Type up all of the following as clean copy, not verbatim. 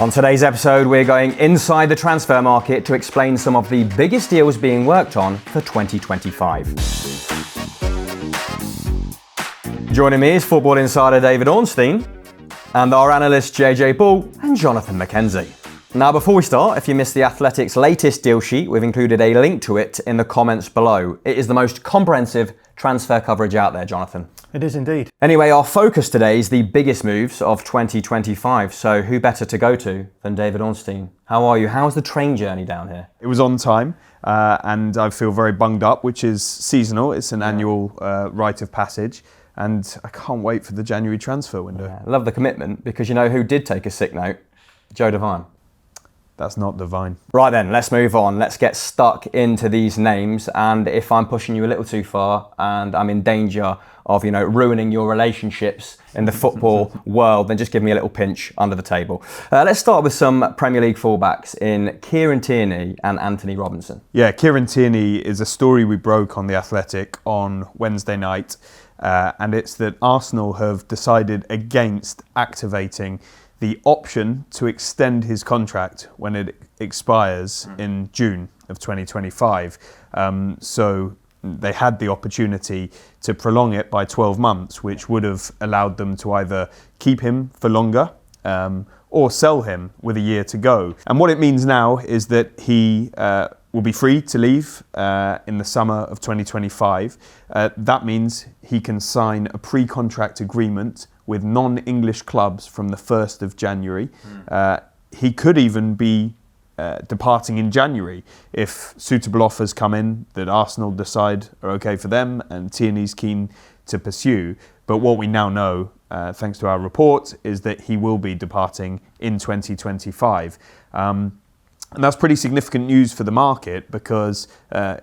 On today's episode, we're going inside the transfer market to explain some of the biggest deals being worked on for 2025. Joining me is Football Insider David Ornstein and our analysts JJ Bull and Jonathan Mackenzie. Now, before we start, if you missed the Athletic's latest deal sheet, we've included a link to it in the comments below. It is the most comprehensive transfer coverage out there, Jonathan. It is indeed. Anyway, our focus today is the biggest moves of 2025. So who better to go to than David Ornstein? How are you? How's the train journey down here? It was on time and I feel very bunged up, which is seasonal. It's an annual rite of passage. And I can't wait for the January transfer window. Yeah, love the commitment, because you know who did take a sick note? Joe Devine. That's not divine. Right then, let's move on. Let's get stuck into these names. And if I'm pushing you a little too far and I'm in danger of, ruining your relationships in the football world, then just give me a little pinch under the table. Let's start with some Premier League fullbacks in Kieran Tierney and Antonee Robinson. Yeah, Kieran Tierney is a story we broke on The Athletic on Wednesday night. And it's that Arsenal have decided against activating the option to extend his contract when it expires in June of 2025. So they had the opportunity to prolong it by 12 months, which would have allowed them to either keep him for longer or sell him with a year to go. And what it means now is that he will be free to leave in the summer of 2025. That means he can sign a pre-contract agreement with non-English clubs from the 1st of January. He could even be departing in January if suitable offers come in that Arsenal decide are okay for them and Tierney's keen to pursue. But what we now know, thanks to our report, is that he will be departing in 2025. And that's pretty significant news for the market because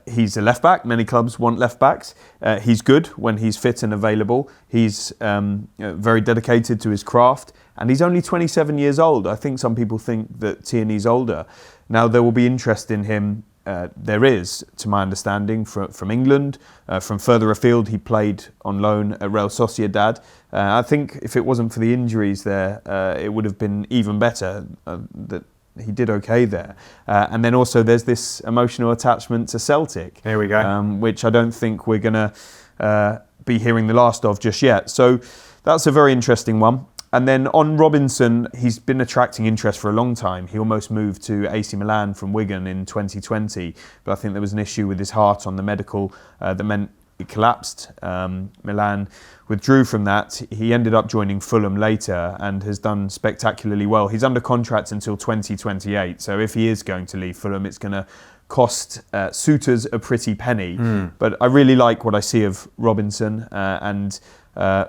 he's a left back. Many clubs want left backs. He's good when he's fit and available. He's very dedicated to his craft, and he's only 27 years old. I think some people think that Tierney's older. Now, there will be interest in him. There is, to my understanding, from England. From further afield, he played on loan at Real Sociedad. I think if it wasn't for the injuries there, it would have been even better. That he did okay there. And then also there's this emotional attachment to Celtic. Here we go. Which I don't think we're going to be hearing the last of just yet. So that's a very interesting one. And then on Robinson, he's been attracting interest for a long time. He almost moved to AC Milan from Wigan in 2020. But I think there was an issue with his heart on the medical that meant it collapsed. Milan withdrew from that. He ended up joining Fulham later and has done spectacularly well. He's under contract until 2028. So if he is going to leave Fulham, it's going to cost suitors a pretty penny. But I really like what I see of Robinson and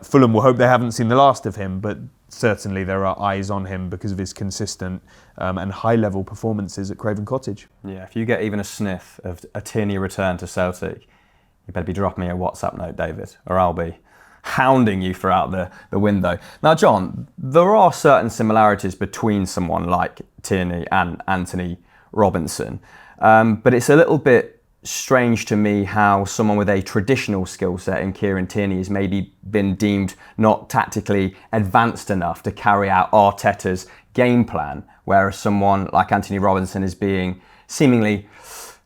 Fulham will hope they haven't seen the last of him, but certainly there are eyes on him because of his consistent and high-level performances at Craven Cottage. Yeah, if you get even a sniff of a Tierney return to Celtic, you better be dropping me a WhatsApp note, David, or I'll be hounding you throughout the window. Now, John, there are certain similarities between someone like Tierney and Antonee Robinson, but it's a little bit strange to me how someone with a traditional skill set in Kieran Tierney has maybe been deemed not tactically advanced enough to carry out Arteta's game plan, whereas someone like Antonee Robinson is being seemingly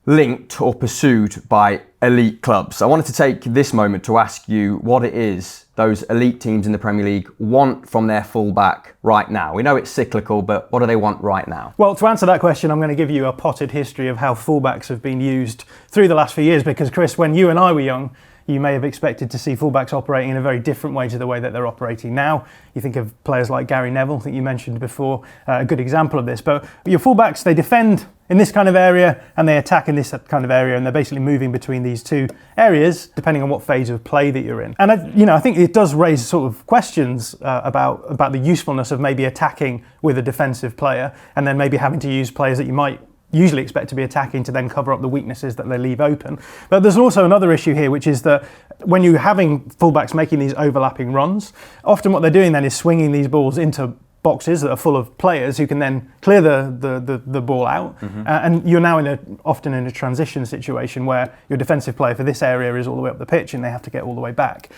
linked or pursued by elite clubs. I wanted to take this moment to ask you what it is those elite teams in the Premier League want from their fullback right now. We know it's cyclical, but what do they want right now? Well, to answer that question, I'm going to give you a potted history of how fullbacks have been used through the last few years, because Chris, when you and I were young, you may have expected to see fullbacks operating in a very different way to the way that they're operating now. You think of players like Gary Neville, I think you mentioned before, a good example of this. But your fullbacks, they defend in this kind of area and they attack in this kind of area, and they're basically moving between these two areas depending on what phase of play that you're in. And I think it does raise sort of questions about the usefulness of maybe attacking with a defensive player and then maybe having to use players that you might usually expect to be attacking to then cover up the weaknesses that they leave open. But there's also another issue here, which is that when you're having fullbacks making these overlapping runs, often what they're doing then is swinging these balls into boxes that are full of players who can then clear the ball out, and you're now often in a transition situation where your defensive player for this area is all the way up the pitch and they have to get all the way back.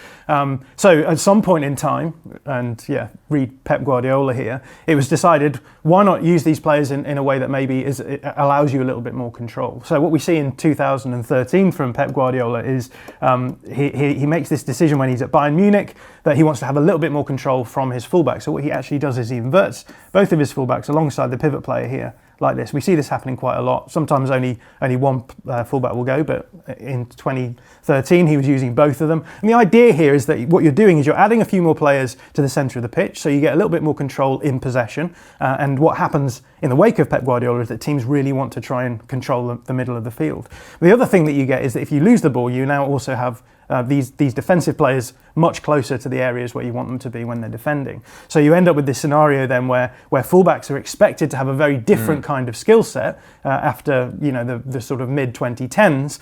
So at some point in time, and read Pep Guardiola here, it was decided, why not use these players in a way that maybe it allows you a little bit more control. So what we see in 2013 from Pep Guardiola is he makes this decision when he's at Bayern Munich that he wants to have a little bit more control from his fullback. So what he actually does is he inverts both of his fullbacks alongside the pivot player here, like this. We see this happening quite a lot. Sometimes only one fullback will go, but in 2013 he was using both of them. And the idea here is that what you're doing is you're adding a few more players to the centre of the pitch, so you get a little bit more control in possession. And what happens in the wake of Pep Guardiola is that teams really want to try and control the middle of the field. The other thing that you get is that if you lose the ball, you now also have these defensive players much closer to the areas where you want them to be when they're defending. So you end up with this scenario then where fullbacks are expected to have a very different kind of skill set after the sort of mid-2010s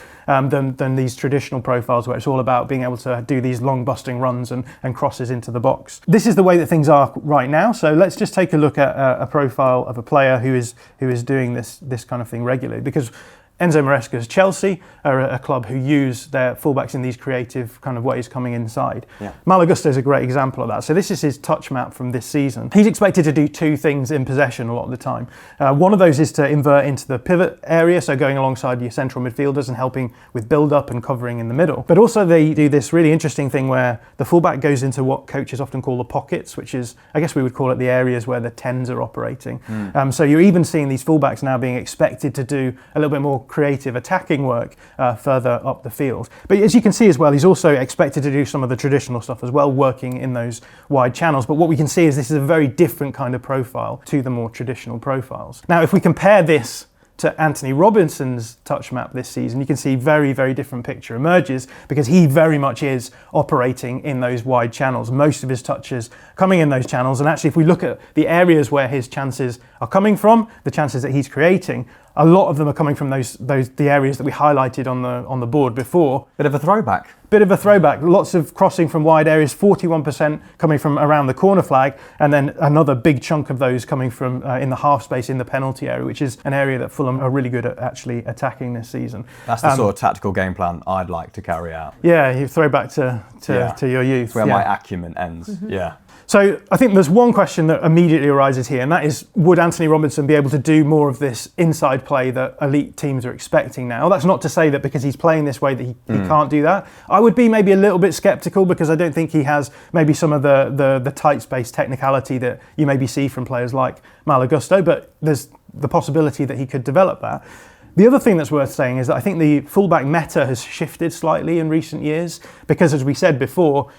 than these traditional profiles where it's all about being able to do these long busting runs and crosses into the box. This is the way that things are right now. So let's just take a look at a profile of a player who is doing this kind of thing regularly, because Enzo Maresca's Chelsea are a club who use their fullbacks in these creative kind of ways coming inside. Yeah. Malo Gusto is a great example of that. So this is his touch map from this season. He's expected to do two things in possession a lot of the time. One of those is to invert into the pivot area, so going alongside your central midfielders and helping with build-up and covering in the middle. But also they do this really interesting thing where the fullback goes into what coaches often call the pockets, which is, I guess we would call it the areas where the 10s are operating. So you're even seeing these fullbacks now being expected to do a little bit more creative attacking work further up the field. But as you can see as well, he's also expected to do some of the traditional stuff as well, working in those wide channels. But what we can see is this is a very different kind of profile to the more traditional profiles. Now, if we compare this to Antonee Robinson's touch map this season, you can see very, very different picture emerges, because he very much is operating in those wide channels. Most of his touches coming in those channels, and actually if we look at the areas where his chances are coming from, the chances that he's creating, a lot of them are coming from the areas that we highlighted on the board before. Bit of a throwback. Lots of crossing from wide areas, 41% coming from around the corner flag, and then another big chunk of those coming from in the half space in the penalty area, which is an area that Fulham are really good at actually attacking this season. That's the sort of tactical game plan I'd like to carry out. Yeah, you throw back to your youth. It's where my acumen ends. Yeah. So I think there's one question that immediately arises here, and that is, would Antonee Robinson be able to do more of this inside play that elite teams are expecting now? That's not to say that because he's playing this way that he can't do that. I would be maybe a little bit sceptical, because I don't think he has maybe some of the tight space technicality that you maybe see from players like Malo Gusto, but there's the possibility that he could develop that. The other thing that's worth saying is that I think the fullback meta has shifted slightly in recent years, because as we said before,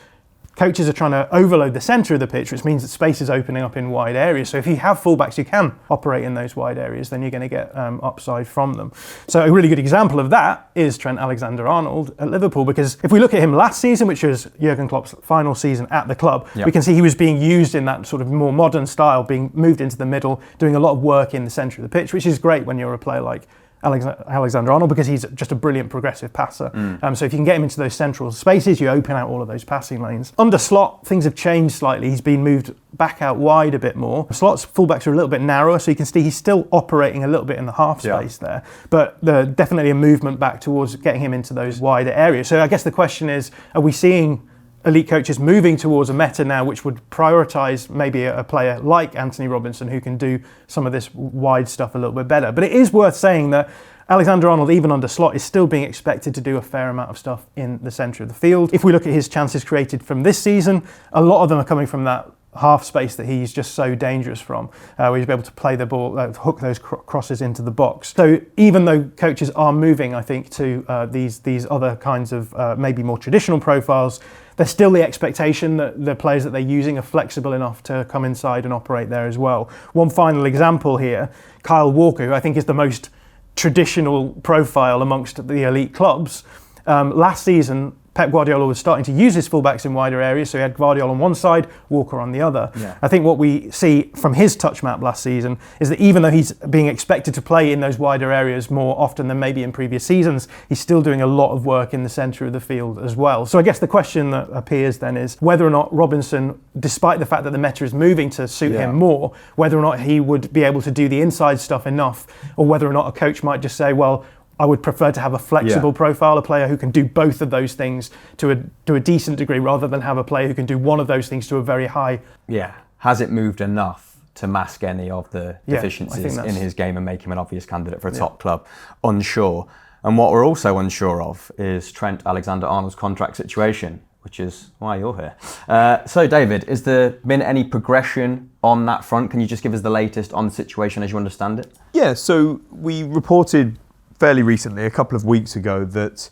coaches are trying to overload the centre of the pitch, which means that space is opening up in wide areas. So if you have fullbacks who can operate in those wide areas, then you're going to get upside from them. So a really good example of that is Trent Alexander-Arnold at Liverpool, because if we look at him last season, which was Jurgen Klopp's final season at the club, we can see he was being used in that sort of more modern style, being moved into the middle, doing a lot of work in the centre of the pitch, which is great when you're a player like Alexander-Arnold, because he's just a brilliant progressive passer. So if you can get him into those central spaces, you open out all of those passing lanes. Under Slot, things have changed slightly. He's been moved back out wide a bit more. Slot's fullbacks are a little bit narrower, so you can see he's still operating a little bit in the half space there, but definitely a movement back towards getting him into those wider areas. So I guess the question is, are we seeing elite coaches moving towards a meta now which would prioritise maybe a player like Antonee Robinson, who can do some of this wide stuff a little bit better? But it is worth saying that Alexander-Arnold, even under Slot, is still being expected to do a fair amount of stuff in the centre of the field. If we look at his chances created from this season, a lot of them are coming from that half space that he's just so dangerous from, where he's able to play the ball, hook those crosses into the box. So even though coaches are moving, I think, to these other kinds of maybe more traditional profiles, there's still the expectation that the players that they're using are flexible enough to come inside and operate there as well. One final example here, Kyle Walker, who I think is the most traditional profile amongst the elite clubs. Last season, Pep Guardiola was starting to use his fullbacks in wider areas, so he had Guardiola on one side, Walker on the other. Yeah. I think what we see from his touch map last season is that even though he's being expected to play in those wider areas more often than maybe in previous seasons, he's still doing a lot of work in the centre of the field as well. So I guess the question that appears then is whether or not Robinson, despite the fact that the meta is moving to suit him more, whether or not he would be able to do the inside stuff enough, or whether or not a coach might just say, well, I would prefer to have a flexible profile, a player who can do both of those things to a decent degree, rather than have a player who can do one of those things to a very high. Yeah. Has it moved enough to mask any of the deficiencies in his game and make him an obvious candidate for a top club? Unsure. And what we're also unsure of is Trent Alexander-Arnold's contract situation, which is why you're here. So David, has there been any progression on that front? Can you just give us the latest on the situation as you understand it? Yeah, so we reported fairly recently, a couple of weeks ago, that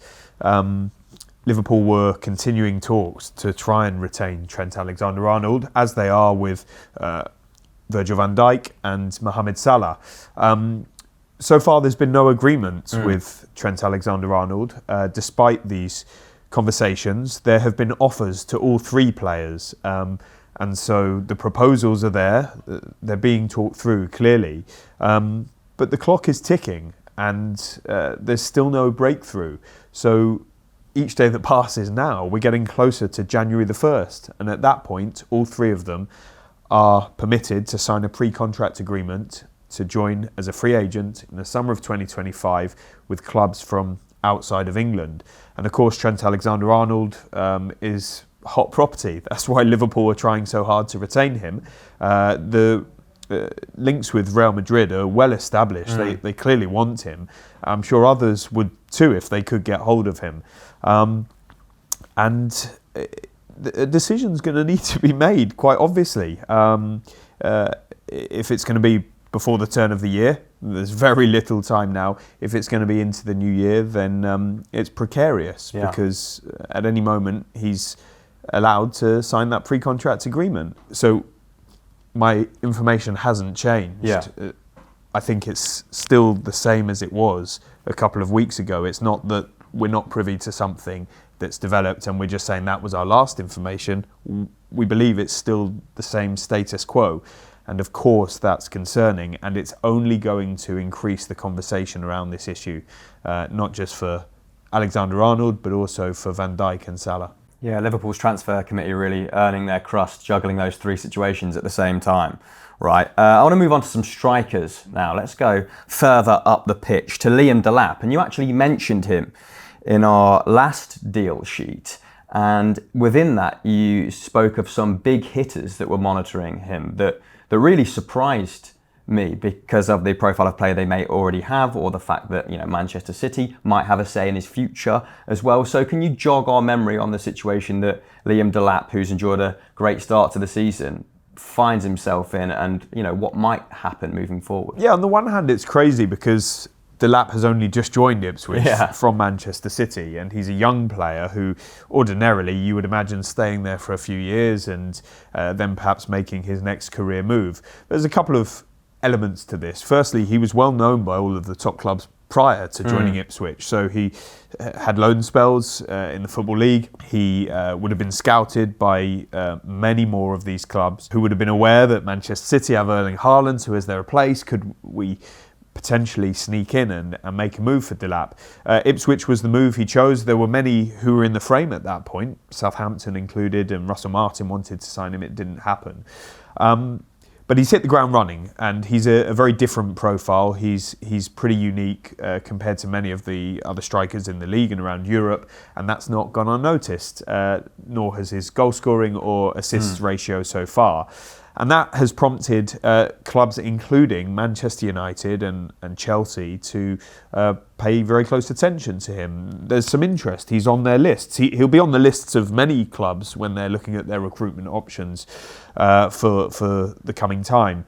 Liverpool were continuing talks to try and retain Trent Alexander-Arnold, as they are with Virgil van Dijk and Mohamed Salah. So far, there's been no agreement with Trent Alexander-Arnold. Despite these conversations, there have been offers to all three players. And so the proposals are there. They're being talked through, clearly. But the clock is ticking, and there's still no breakthrough. So each day that passes now, we're getting closer to January the 1st. And at that point, all three of them are permitted to sign a pre-contract agreement to join as a free agent in the summer of 2025 with clubs from outside of England. And of course, Trent Alexander-Arnold is hot property. That's why Liverpool are trying so hard to retain him. The links with Real Madrid are well established. They clearly want him. I'm sure others would too if they could get hold of him. And a decision's going to need to be made, quite obviously. If it's going to be before the turn of the year, there's very little time now. If it's going to be into the new year, then it's precarious because at any moment he's allowed to sign that pre-contract agreement. So my information hasn't changed. I think it's still the same as it was a couple of weeks ago. It's not that we're not privy to something that's developed and we're just saying that was our last information. We believe it's still the same status quo. And of course that's concerning, and it's only going to increase the conversation around this issue, not just for Alexander-Arnold, but also for Van Dijk and Salah. Yeah, Liverpool's transfer committee really earning their crust, juggling those three situations at the same time. Right, I want to move on to some strikers now. Let's go further up the pitch to Liam Delap. And you actually mentioned him in our last deal sheet. And within that, you spoke of some big hitters that were monitoring him that really surprised me because of the profile of player they may already have, or the fact that, you know, Manchester City might have a say in his future as well. So can you jog our memory on the situation that Liam Delap, who's enjoyed a great start to the season, finds himself in, and, you know, what might happen moving forward? Yeah, on the one hand, it's crazy because Delap has only just joined Ipswich from Manchester City, and he's a young player who ordinarily you would imagine staying there for a few years and then perhaps making his next career move. There's a couple of elements to this. Firstly, he was well known by all of the top clubs prior to joining Ipswich. So he had loan spells in the Football League. He would have been scouted by many more of these clubs who would have been aware that Manchester City have Erling Haaland, who is their replace. Could we potentially sneak in and make a move for Delap? Ipswich was the move he chose. There were many who were in the frame at that point, Southampton included, and Russell Martin wanted to sign him. It didn't happen. But he's hit the ground running, and he's a very different profile. He's pretty unique compared to many of the other strikers in the league and around Europe, and that's not gone unnoticed, nor has his goal scoring or assists ratio so far. And that has prompted clubs including Manchester United and Chelsea to pay very close attention to him. There's some interest. He's on their lists. He'll be on the lists of many clubs when they're looking at their recruitment options for the coming time.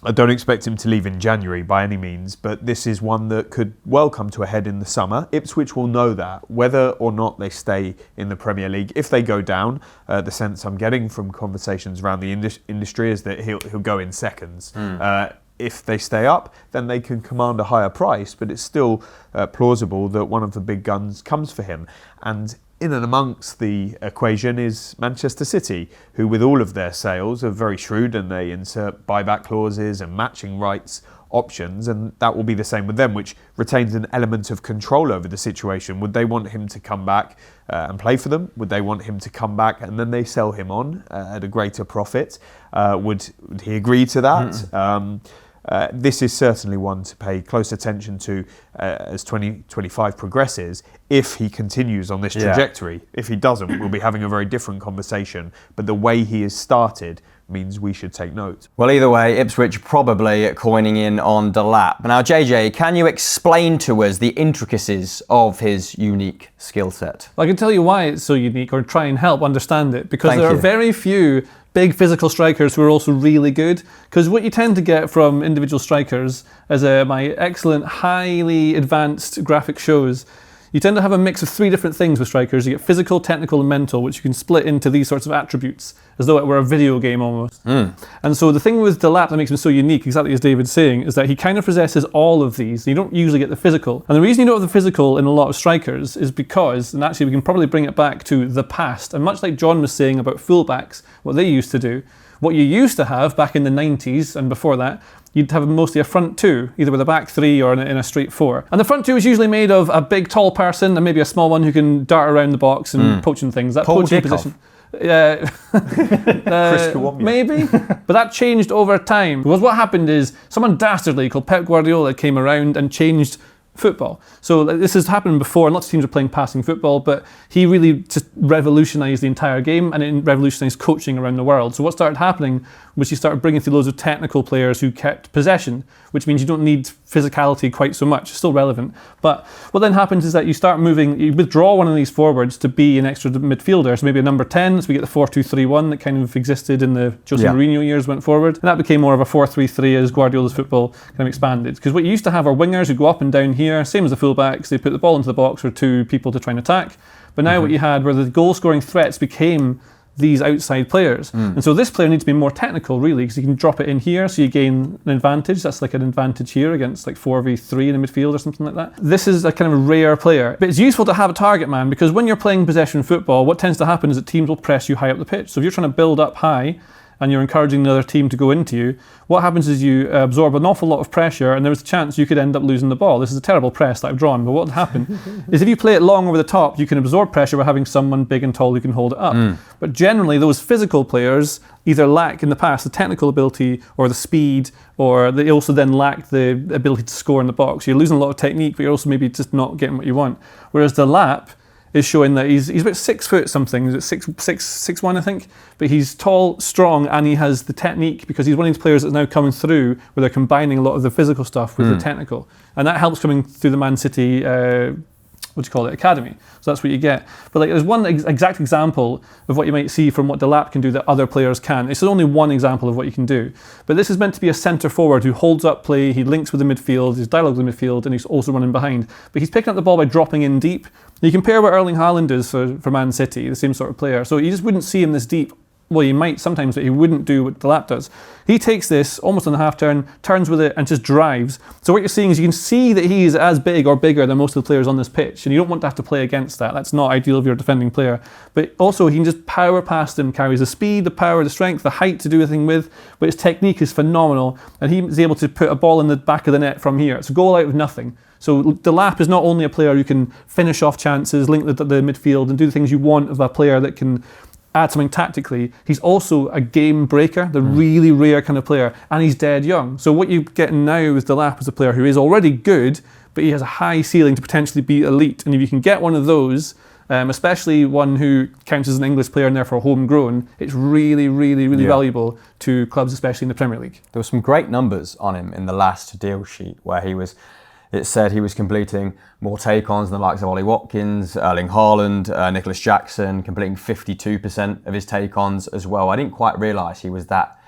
I don't expect him to leave in January by any means, but this is one that could well come to a head in the summer. Ipswich will know that, whether or not they stay in the Premier League. If they go down, the sense I'm getting from conversations around the industry is that he'll go in seconds. if they stay up, then they can command a higher price, but it's still plausible that one of the big guns comes for him. And in and amongst the equation is Manchester City, who with all of their sales are very shrewd, and they insert buyback clauses and matching rights options, and that will be the same with them, which retains an element of control over the situation. Would they want him to come back and play for them? Would they want him to come back and then they sell him on at a greater profit? Would he agree to that? This is certainly one to pay close attention to as 2025 progresses, if he continues on this trajectory. If he doesn't, we'll be having a very different conversation, but the way he has started means we should take note. Well, either way, Ipswich probably coining in on Delap. Now, JJ, can you explain to us the intricacies of his unique skill set? I can tell you why it's so unique, or try and help understand it, because there are very few big physical strikers who are also really good. Because what you tend to get from individual strikers, as my excellent, highly advanced graphic shows, you tend to have a mix of three different things with strikers. You get physical, technical, and mental, which you can split into these sorts of attributes, as though it were a video game almost. And so the thing with Delap that makes him so unique, exactly as David's saying, is that he kind of possesses all of these. You don't usually get the physical. And the reason you don't have the physical in a lot of strikers is because, and actually we can probably bring it back to the past, and much like John was saying about fullbacks, what they used to do, what you used to have back in the 90s and before that, you'd have mostly a front two, either with a back three or in a straight four. And the front two is usually made of a big tall person and maybe a small one who can dart around the box and poaching things. That Paul poaching Dickoff. position. Maybe. But that changed over time. Because what happened is someone dastardly called Pep Guardiola came around and changed football. So this has happened before, and lots of teams are playing passing football, but he really just revolutionised the entire game, and it revolutionised coaching around the world. So what started happening was he started bringing through loads of technical players who kept possession, which means you don't need physicality quite so much. It's still relevant. But what then happens is that you start moving, you withdraw one of these forwards to be an extra midfielder, so maybe a number 10, so we get the 4-2-3-1 that kind of existed in the Jose Mourinho years went forward. And that became more of a 4-3-3 as Guardiola's football kind of expanded. Because what you used to have are wingers who go up and down here, same as the fullbacks, they put the ball into the box for two people to try and attack. But now what you had were the goal-scoring threats became these outside players. And so this player needs to be more technical, really, because you can drop it in here, so you gain an advantage. That's like an advantage here against like 4v3 in the midfield or something like that. This is a kind of rare player. But it's useful to have a target man, because when you're playing possession football, what tends to happen is that teams will press you high up the pitch. So if you're trying to build up high, and you're encouraging another team to go into you, what happens is you absorb an awful lot of pressure, and there's a chance you could end up losing the ball. This is a terrible press that I've drawn, but what will happen is if you play it long over the top, you can absorb pressure by having someone big and tall who can hold it up. But generally, those physical players either lack in the past the technical ability or the speed, or they also then lack the ability to score in the box. You're losing a lot of technique, but you're also maybe just not getting what you want. Whereas Delap is showing that he's about 6 foot something, is it 6'1", I think? But he's tall, strong, and he has the technique, because he's one of these players that's now coming through where they're combining a lot of the physical stuff with the technical. And that helps coming through the Man City, academy. So that's what you get. But like, there's one exact example of what you might see from what Delap can do that other players can. It's only one example of what you can do. But this is meant to be a centre forward who holds up play, he links with the midfield, he's dialogue with the midfield, and he's also running behind. But he's picking up the ball by dropping in deep. You compare what Erling Haaland is for Man City, the same sort of player. So you just wouldn't see him this deep. Well, you might sometimes, but he wouldn't do what Delap does. He takes this almost on the half turn, turns with it, and just drives. So what you're seeing is you can see that he's as big or bigger than most of the players on this pitch, and you don't want to have to play against that. That's not ideal if you're a defending player. But also, he can just power past him, carries the speed, the power, the strength, the height to do anything with, but his technique is phenomenal, and he's able to put a ball in the back of the net from here. It's a goal out of nothing. So Delap is not only a player who can finish off chances, link the midfield, and do the things you want of a player that can add something tactically, he's also a game breaker, the really rare kind of player, and he's dead young. So what you're getting now with Delap is a player who is already good, but he has a high ceiling to potentially be elite. And if you can get one of those, especially one who counts as an English player and therefore homegrown, it's really, really, really valuable to clubs, especially in the Premier League. There were some great numbers on him in the last deal sheet, where it said he was completing more take-ons than the likes of Ollie Watkins, Erling Haaland, Nicholas Jackson, completing 52% of his take-ons as well. I didn't quite realise he was that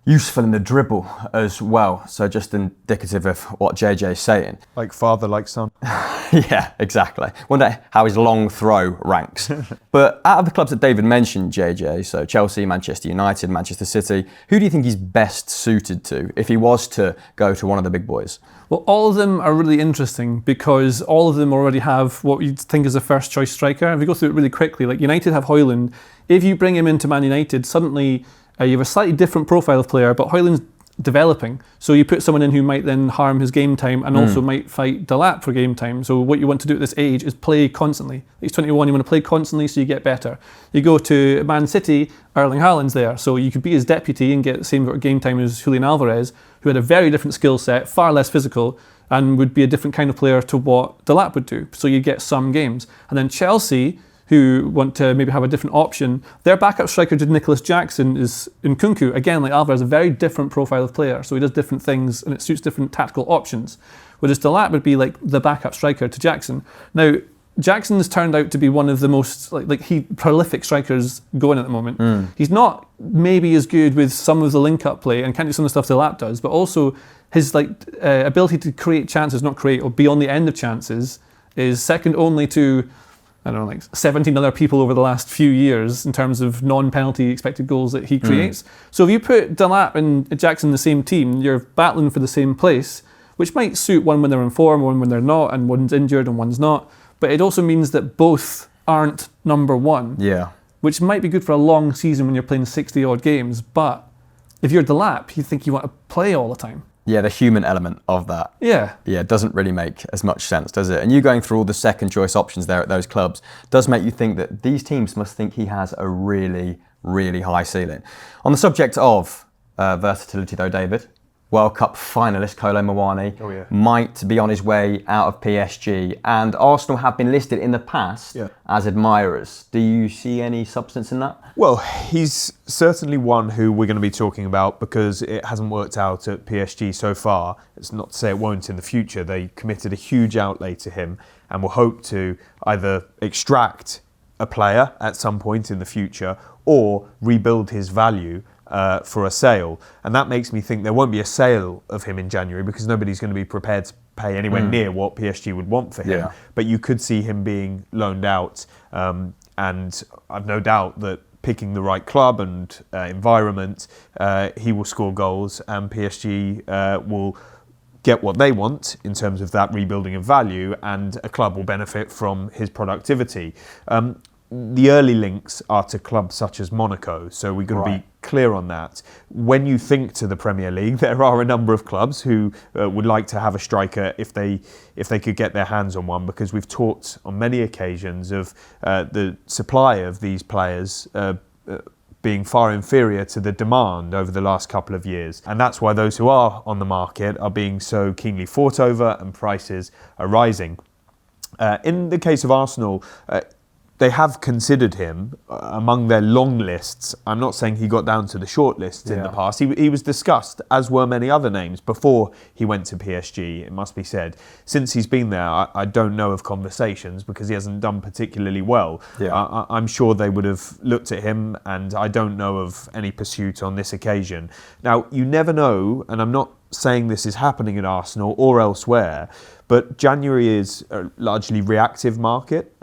useful in the dribble as well. So just indicative of what JJ is saying. Like father, like son. Yeah, exactly. Wonder how his long throw ranks. But out of the clubs that David mentioned, JJ, so Chelsea, Manchester United, Manchester City, who do you think he's best suited to if he was to go to one of the big boys? Well, all of them are really interesting because all of them already have what you'd think is a first choice striker. If we go through it really quickly, like United have Højlund. If you bring him into Man United, suddenly you have a slightly different profile of player, but Højlund's developing. So you put someone in who might then harm his game time and also might fight Delap for game time. So what you want to do at this age is play constantly. He's 21, you want to play constantly so you get better. You go to Man City, Erling Haaland's there. So you could be his deputy and get the same game time as Julian Alvarez, who had a very different skill set, far less physical, and would be a different kind of player to what Delap would do. So you get some games. And then Chelsea, who want to maybe have a different option, their backup striker to Nicholas Jackson is Nkunku. Again, like Alvarez, a very different profile of player, so he does different things and it suits different tactical options. Whereas Delap would be like the backup striker to Jackson. Now, Jackson has turned out to be one of the most prolific strikers going at the moment. He's not maybe as good with some of the link-up play and can't do some of the stuff Delap does, but also his ability to create chances, not create, or be on the end of chances, is second only to 17 other people over the last few years in terms of non-penalty expected goals that he creates. So if you put Delap and Jackson in the same team, you're battling for the same place, which might suit one when they're in form, one when they're not, and one's injured and one's not. But it also means that both aren't number one, which might be good for a long season when you're playing 60-odd games. But if you're Delap, you think you want to play all the time. Yeah, the human element of that. Yeah, it doesn't really make as much sense, does it? And you going through all the second choice options there at those clubs does make you think that these teams must think he has a really, really high ceiling. On the subject of versatility though, David, World Cup finalist Kolo Muani might be on his way out of PSG, and Arsenal have been listed in the past as admirers. Do you see any substance in that? Well, he's certainly one who we're going to be talking about because it hasn't worked out at PSG so far. It's not to say it won't in the future. They committed a huge outlay to him and will hope to either extract a player at some point in the future or rebuild his value for a sale. And that makes me think there won't be a sale of him in January because nobody's going to be prepared to pay anywhere near what PSG would want for him. But you could see him being loaned out. And I've no doubt that picking the right club and environment, he will score goals and PSG will get what they want in terms of that rebuilding of value, and a club will benefit from his productivity. The early links are to clubs such as Monaco, so we've got to be clear on that. When you think to the Premier League, there are a number of clubs who would like to have a striker if they could get their hands on one, because we've talked on many occasions of the supply of these players being far inferior to the demand over the last couple of years. And that's why those who are on the market are being so keenly fought over and prices are rising. In the case of Arsenal, they have considered him among their long lists. I'm not saying he got down to the short lists in the past. He was discussed, as were many other names, before he went to PSG, it must be said. Since he's been there, I don't know of conversations because he hasn't done particularly well. I'm sure they would have looked at him, and I don't know of any pursuit on this occasion. Now, you never know, and I'm not saying this is happening at Arsenal or elsewhere, but January is a largely reactive market.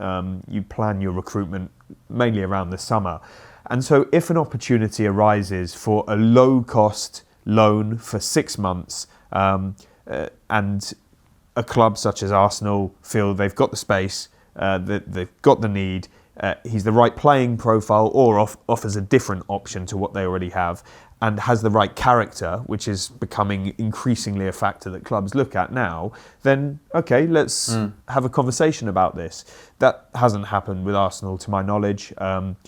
You plan your recruitment mainly around the summer. And so if an opportunity arises for a low-cost loan for 6 months, and a club such as Arsenal feel they've got the space, that they've got the need, he's the right playing profile or offers a different option to what they already have, and has the right character, which is becoming increasingly a factor that clubs look at now, then okay, let's have a conversation about this. That hasn't happened with Arsenal to my knowledge, but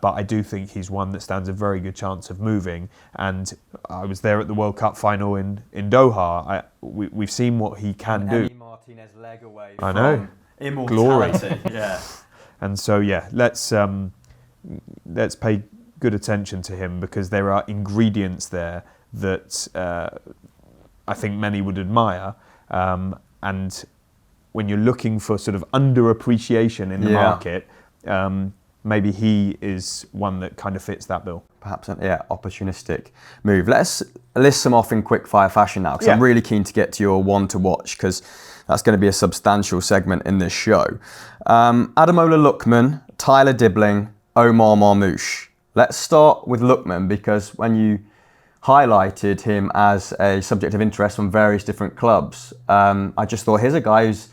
I do think he's one that stands a very good chance of moving. And I was there at the World Cup final in Doha. We've seen what he can do. Martinez leg away I know. Immortality. Glory. And so let's pay good attention to him, because there are ingredients there that I think many would admire. And when you're looking for sort of underappreciation in the market, maybe he is one that kind of fits that bill. Perhaps an opportunistic move. Let's list some off in quick-fire fashion now, because I'm really keen to get to your one to watch, because that's going to be a substantial segment in this show. Ademola Lookman, Tyler Dibling, Omar Marmoush. Let's start with Lookman, because when you highlighted him as a subject of interest from various different clubs, I just thought, here's a guy who's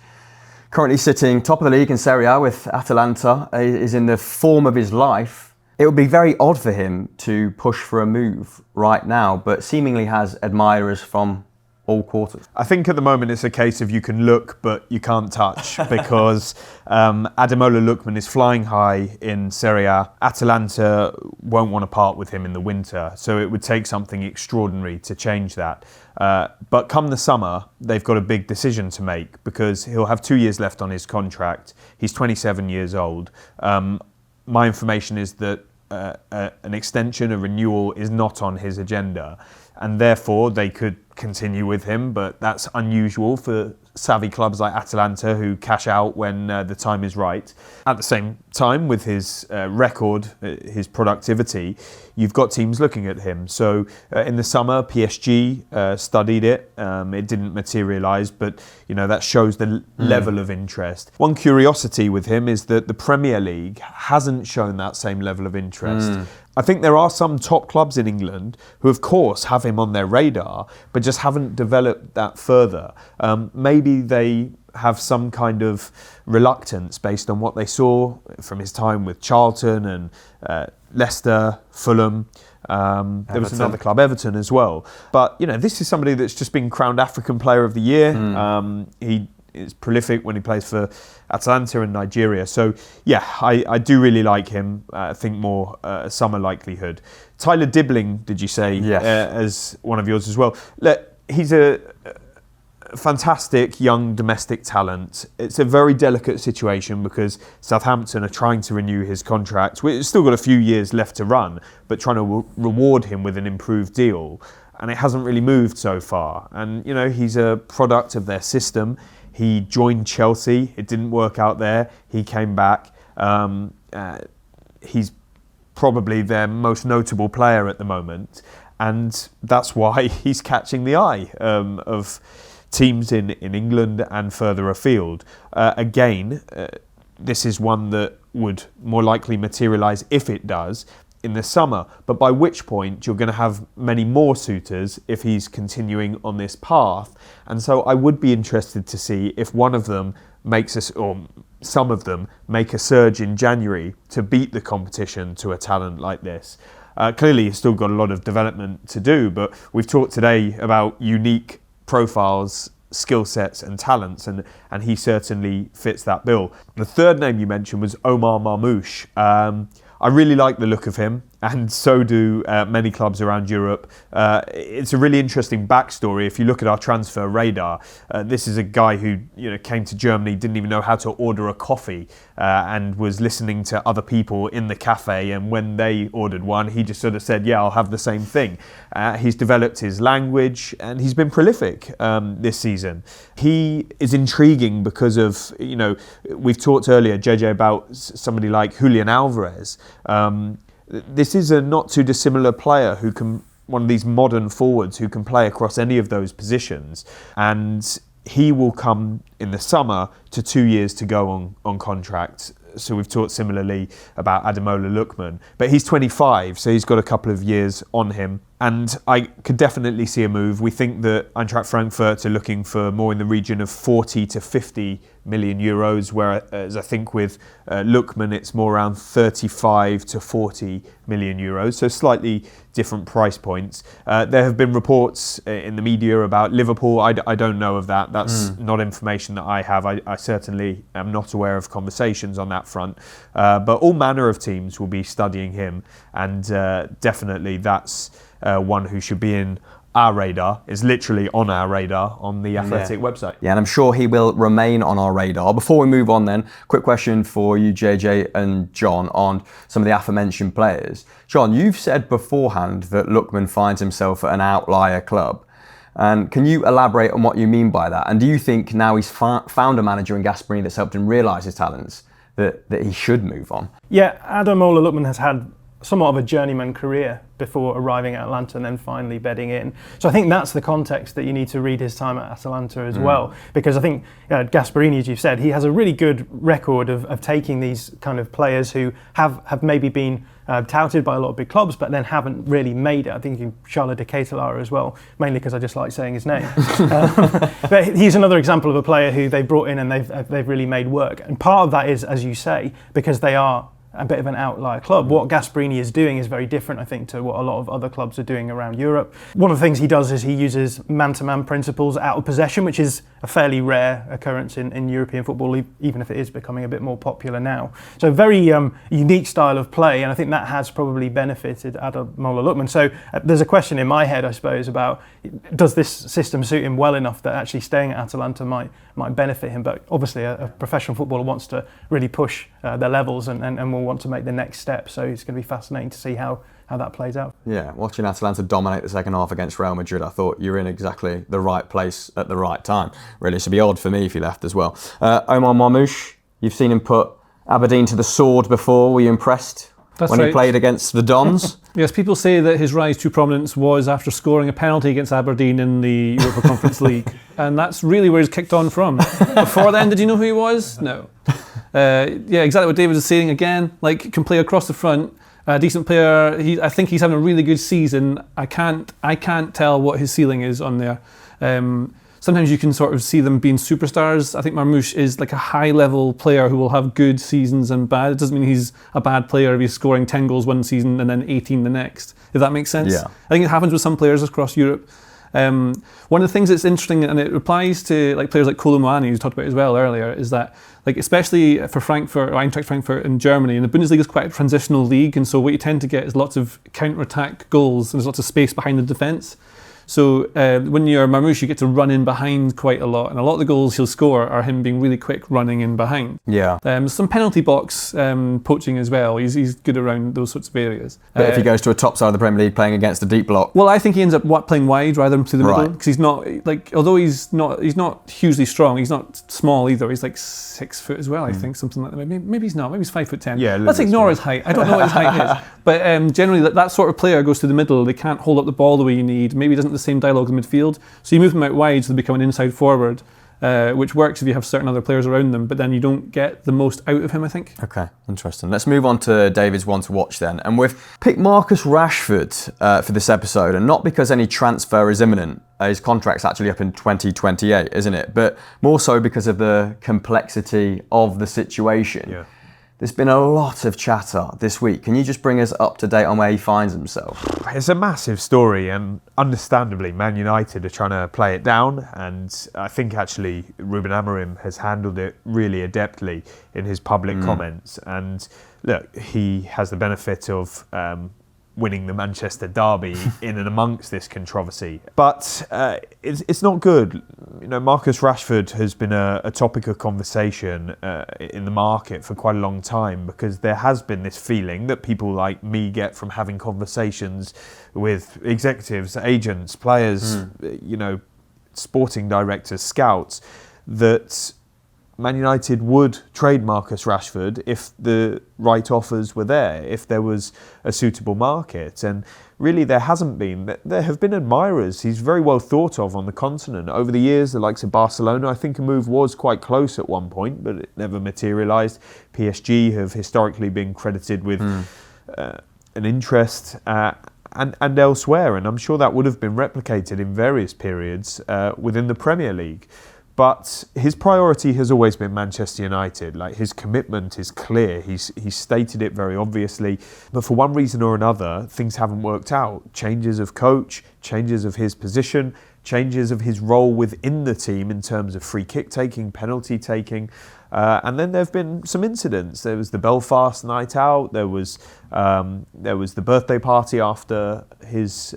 currently sitting top of the league in Serie A with Atalanta, is in the form of his life. It would be very odd for him to push for a move right now, but seemingly has admirers from all quarters. I think at the moment it's a case of you can look but you can't touch, because Ademola Lookman is flying high in Serie A. Atalanta won't want to part with him in the winter, so it would take something extraordinary to change that. But come the summer, they've got a big decision to make, because he'll have 2 years left on his contract. He's 27 years old. My information is that an extension, a renewal, is not on his agenda, and therefore they could continue with him, but that's unusual for savvy clubs like Atalanta, who cash out when the time is right. At the same time, with his record, his productivity, you've got teams looking at him. So in the summer, PSG studied it. It didn't materialise, but that shows the level of interest. One curiosity with him is that the Premier League hasn't shown that same level of interest. I think there are some top clubs in England who, of course, have him on their radar, but just haven't developed that further. Maybe they have some kind of reluctance based on what they saw from his time with Charlton and Leicester, Fulham. There was another club, Everton, as well. But, this is somebody that's just been crowned African Player of the Year. He is prolific when he plays for Atalanta and Nigeria. So, I do really like him. I think more summer likelihood. Tyler Dibling, did you say, as one of yours as well? He's a fantastic young domestic talent. It's a very delicate situation because Southampton are trying to renew his contract. We've still got a few years left to run, but trying to reward him with an improved deal. And it hasn't really moved so far. And, he's a product of their system. He joined Chelsea. It didn't work out there. He came back. He's probably their most notable player at the moment. And that's why he's catching the eye of teams in England and further afield. This is one that would more likely materialise, if it does, in the summer, but by which point you're going to have many more suitors if he's continuing on this path. And so I would be interested to see if one of them or some of them make a surge in January to beat the competition to a talent like this. Clearly, he's still got a lot of development to do, but we've talked today about unique profiles, skill sets and talents, and he certainly fits that bill. The third name you mentioned was Omar Marmoush. I really like the look of him, and so do many clubs around Europe. It's a really interesting backstory. If you look at our transfer radar, this is a guy who came to Germany, didn't even know how to order a coffee, and was listening to other people in the cafe, and when they ordered one, he just sort of said, I'll have the same thing. He's developed his language, and he's been prolific this season. He is intriguing because of, we've talked earlier, JJ, about somebody like Julian Alvarez. This is a not too dissimilar player one of these modern forwards who can play across any of those positions. And he will come in the summer to 2 years to go on contract. So we've talked similarly about Ademola Lookman. But he's 25, so he's got a couple of years on him. And I could definitely see a move. We think that Eintracht Frankfurt are looking for more in the region of 40 to 50 million euros, whereas I think with Lookman it's more around 35 to 40 million euros, so slightly different price points. There have been reports in the media about Liverpool. I don't know of that. That's not information that I have. I certainly am not aware of conversations on that front. But all manner of teams will be studying him, and definitely that's one who should be in our radar, is literally on our radar on the Athletic website. Yeah, and I'm sure he will remain on our radar. Before we move on then, quick question for you, JJ and John, on some of the aforementioned players. John, you've said beforehand that Lookman finds himself at an outlier club. And can you elaborate on what you mean by that? And do you think now he's found a manager in Gasperini that's helped him realise his talents, that he should move on. Yeah, Ademola Lookman has had somewhat of a journeyman career before arriving at Atalanta and then finally bedding in. So I think that's the context that you need to read his time at Atalanta as well, because I think Gasperini, as you've said, he has a really good record of taking these kind of players who have maybe been touted by a lot of big clubs but then haven't really made it. I think Charles de Ketelaere as well, mainly because I just like saying his name. But he's another example of a player who they brought in and they've really made work. And part of that is, as you say, because they are a bit of an outlier club. What Gasperini is doing is very different, I think, to what a lot of other clubs are doing around Europe. One of the things he does is he uses man-to-man principles out of possession, which is a fairly rare occurrence in European football, even if it is becoming a bit more popular now. So very unique style of play, and I think that has probably benefited Ademola Lookman. So there's a question in my head, I suppose, about does this system suit him well enough that actually staying at Atalanta might benefit him? But obviously a professional footballer wants to really push their levels and will want to make the next step. So it's going to be fascinating to see how that plays out. Yeah, watching Atalanta dominate the second half against Real Madrid, I thought you're in exactly the right place at the right time. Really, it should be odd for me if he left as well. Omar Marmoush, you've seen him put Aberdeen to the sword before. Were you impressed when he played against the Dons? Yes, people say that his rise to prominence was after scoring a penalty against Aberdeen in the Europa Conference League. And that's really where he's kicked on from. Before then, did you know who he was? No. Yeah, exactly what David is saying again. Like, can play across the front. A decent player. I think he's having a really good season. I can't tell what his ceiling is on there. Sometimes you can sort of see them being superstars. I think Marmoush is like a high-level player who will have good seasons and bad. It doesn't mean he's a bad player if he's scoring 10 goals one season and then 18 the next, if that makes sense. Yeah. I think it happens with some players across Europe. One of the things that's interesting, and it applies to like players like Kolo Muani, who talked about as well earlier, is that like especially for Frankfurt or Eintracht Frankfurt in Germany, and the Bundesliga is quite a transitional league, and so what you tend to get is lots of counter-attack goals and there's lots of space behind the defence. So when you're Marmoush, you get to run in behind quite a lot, and a lot of the goals he'll score are him being really quick running in behind. Yeah. Some penalty box poaching as well. He's good around those sorts of areas. But if he goes to a top side of the Premier League playing against a deep block, well, I think he ends up playing wide rather than through the middle, because he's not like, although he's not hugely strong, he's not small either. He's like 6 foot as well, I think, something like that. Maybe he's not. Maybe he's 5'10". Yeah. Let's ignore his height. I don't know what his height is, but generally that sort of player goes to the middle. They can't hold up the ball the way you need. Maybe he doesn't have the same dialogue in midfield. So you move them out wide, so they become an inside forward, which works if you have certain other players around them, but then you don't get the most out of him, I think. Okay, interesting. Let's move on to David's one to watch then. And we've picked Marcus Rashford for this episode, and not because any transfer is imminent. His contract's actually up in 2028, isn't it? But more so because of the complexity of the situation. Yeah. There's been a lot of chatter this week. Can you just bring us up to date on where he finds himself? It's a massive story, and understandably, Man United are trying to play it down, and I think actually Ruben Amorim has handled it really adeptly in his public comments. And look, he has the benefit of winning the Manchester derby in and amongst this controversy. But it's not good. You know, Marcus Rashford has been a topic of conversation in the market for quite a long time, because there has been this feeling that people like me get from having conversations with executives, agents, players, you know, sporting directors, scouts, that Man United would trade Marcus Rashford if the right offers were there, if there was a suitable market. And really there hasn't been. There have been admirers. He's very well thought of on the continent. Over the years, the likes of Barcelona, I think a move was quite close at one point, but it never materialised. PSG have historically been credited with an interest and elsewhere, and I'm sure that would have been replicated in various periods within the Premier League. But his priority has always been Manchester United. Like, his commitment is clear. He's stated it very obviously. But for one reason or another, things haven't worked out. Changes of coach, changes of his position, changes of his role within the team in terms of free kick taking, penalty taking. And then there have been some incidents. There was the Belfast night out. There was the birthday party after his...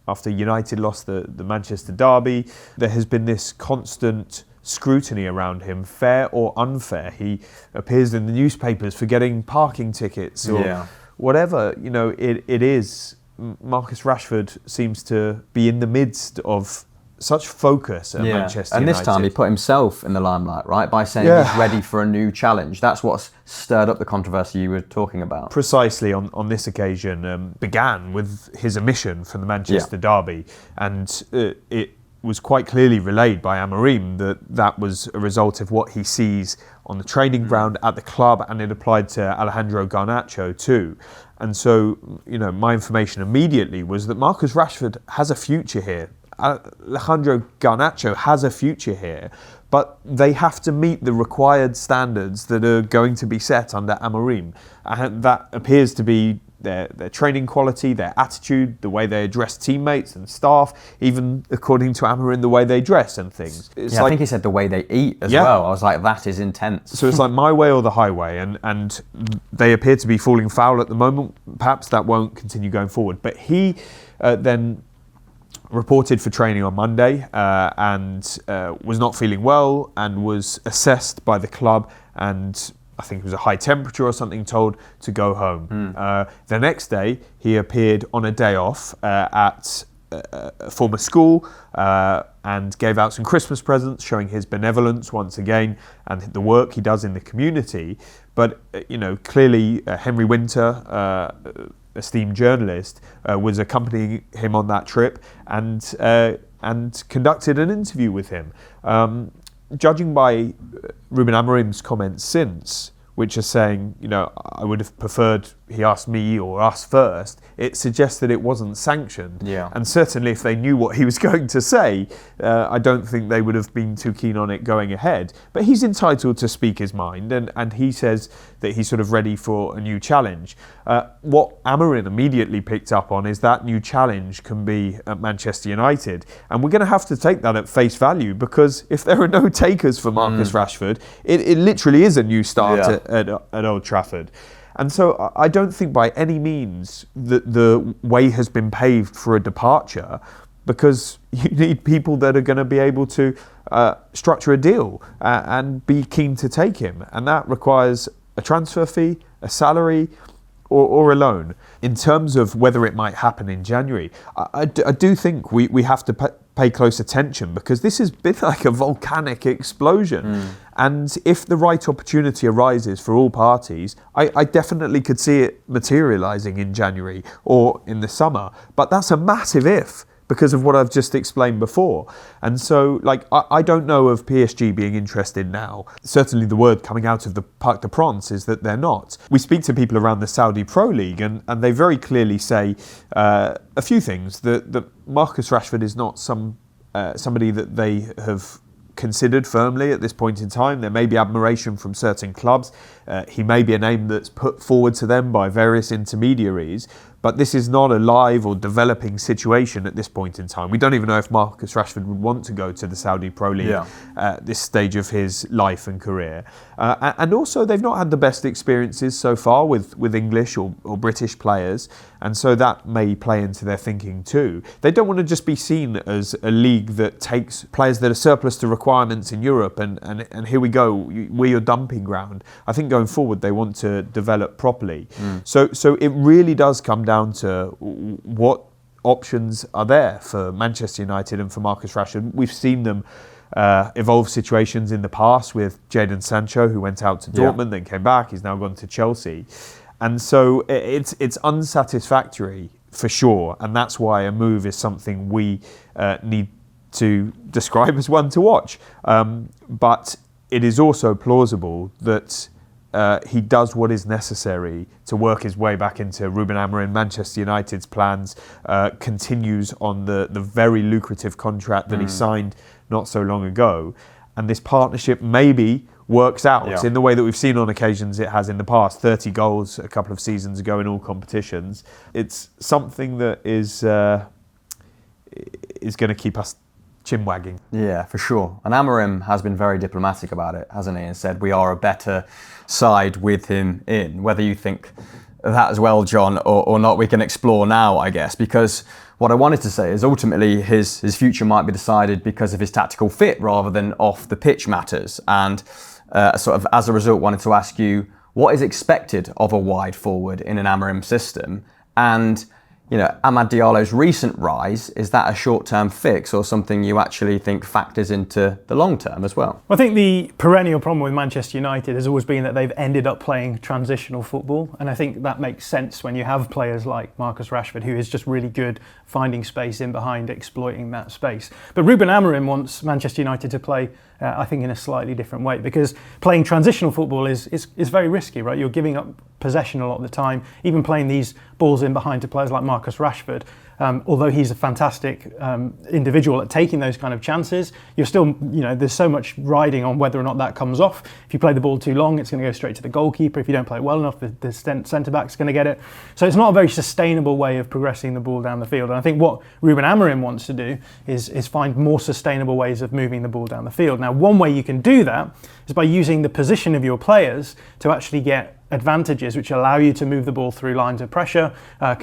After United lost the Manchester derby. There has been this constant scrutiny around him, fair or unfair. He appears in the newspapers for getting parking tickets or whatever. You know, it is. Marcus Rashford seems to be in the midst of such focus at Manchester and United. this time he put himself in the limelight, right, by saying he's ready for a new challenge. That's what's stirred up the controversy you were talking about. Precisely on this occasion began with his omission from the Manchester derby, and it was quite clearly relayed by Amorim that was a result of what he sees on the training ground at the club, and it applied to Alejandro Garnacho too. And so, my information immediately was that Marcus Rashford has a future here. Alejandro Garnacho has a future here, but they have to meet the required standards that are going to be set under Amorim. And that appears to be their training quality, their attitude, the way they address teammates and staff, even according to Amorim, the way they dress and things. I think he said the way they eat as well. I was like, that is intense. So it's like my way or the highway, and they appear to be falling foul at the moment. Perhaps that won't continue going forward. But he then reported for training on Monday and was not feeling well, and was assessed by the club, and I think it was a high temperature or something, told to go home. The next day, he appeared on a day off at a former school and gave out some Christmas presents, showing his benevolence once again and the work he does in the community. But, clearly Henry Winter, esteemed journalist, was accompanying him on that trip and conducted an interview with him. Judging by Ruben Amorim's comments since, which are saying, I would have preferred he asked me or us first, it suggests that it wasn't sanctioned. And certainly if they knew what he was going to say, I don't think they would have been too keen on it going ahead. But he's entitled to speak his mind, and he says that he's sort of ready for a new challenge. What Amorim immediately picked up on is that new challenge can be at Manchester United. And we're going to have to take that at face value, because if there are no takers for Marcus Rashford, it literally is a new start at Old Trafford. And so I don't think by any means that the way has been paved for a departure, because you need people that are going to be able to structure a deal and be keen to take him. And that requires a transfer fee, a salary, or a loan. In terms of whether it might happen in January, I do think we have to pay close attention, because this has been like a volcanic explosion. And if the right opportunity arises for all parties, I definitely could see it materialising in January or in the summer. But that's a massive if, because of what I've just explained before. And so, I don't know of PSG being interested now. Certainly the word coming out of the Parc des Princes is that they're not. We speak to people around the Saudi Pro League, and they very clearly say a few things. That Marcus Rashford is not somebody that they have considered firmly at this point in time. There may be admiration from certain clubs. He may be a name that's put forward to them by various intermediaries, but this is not a live or developing situation at this point in time. We don't even know if Marcus Rashford would want to go to the Saudi Pro League at this stage of his life and career. And also, they've not had the best experiences so far with English or British players, and so that may play into their thinking too. They don't want to just be seen as a league that takes players that are surplus to requirements in Europe and here we go, we're your dumping ground. I think going forward they want to develop properly. So it really does come down to what options are there for Manchester United and for Marcus Rashford. We've seen them evolve situations in the past with Jadon Sancho, who went out to Dortmund, then came back. He's now gone to Chelsea. And so it's unsatisfactory for sure. And that's why a move is something we need to describe as one to watch. But it is also plausible that he does what is necessary to work his way back into Ruben Amorim, Manchester United's plans, continues on the very lucrative contract that he signed not so long ago. And this partnership maybe works out in the way that we've seen on occasions it has in the past. 30 goals a couple of seasons ago in all competitions. It's something that is going to keep us chin wagging. Yeah, for sure. And Amorim has been very diplomatic about it, hasn't he? And said we are a better side with him in. Whether you think that as well, John, or not, we can explore now, I guess. Because what I wanted to say is ultimately his future might be decided because of his tactical fit rather than off the pitch matters. And sort of as a result, wanted to ask you what is expected of a wide forward in an Amorim system, and Amad Diallo's recent rise, is that a short-term fix or something you actually think factors into the long term as well? I think the perennial problem with Manchester United has always been that they've ended up playing transitional football, and I think that makes sense when you have players like Marcus Rashford, who is just really good finding space in behind, exploiting that space. But Ruben Amorim wants Manchester United to play, I think, in a slightly different way, because playing transitional football is very risky, right? You're giving up possession a lot of the time, even playing these balls in behind to players like Marcus Rashford. Although he's a fantastic individual at taking those kind of chances, you're still, there's so much riding on whether or not that comes off. If you play the ball too long, it's going to go straight to the goalkeeper. If you don't play it well enough, the centre-back's going to get it. So it's not a very sustainable way of progressing the ball down the field. And I think what Ruben Amorim wants to do is find more sustainable ways of moving the ball down the field. Now, one way you can do that is by using the position of your players to actually get advantages which allow you to move the ball through lines of pressure,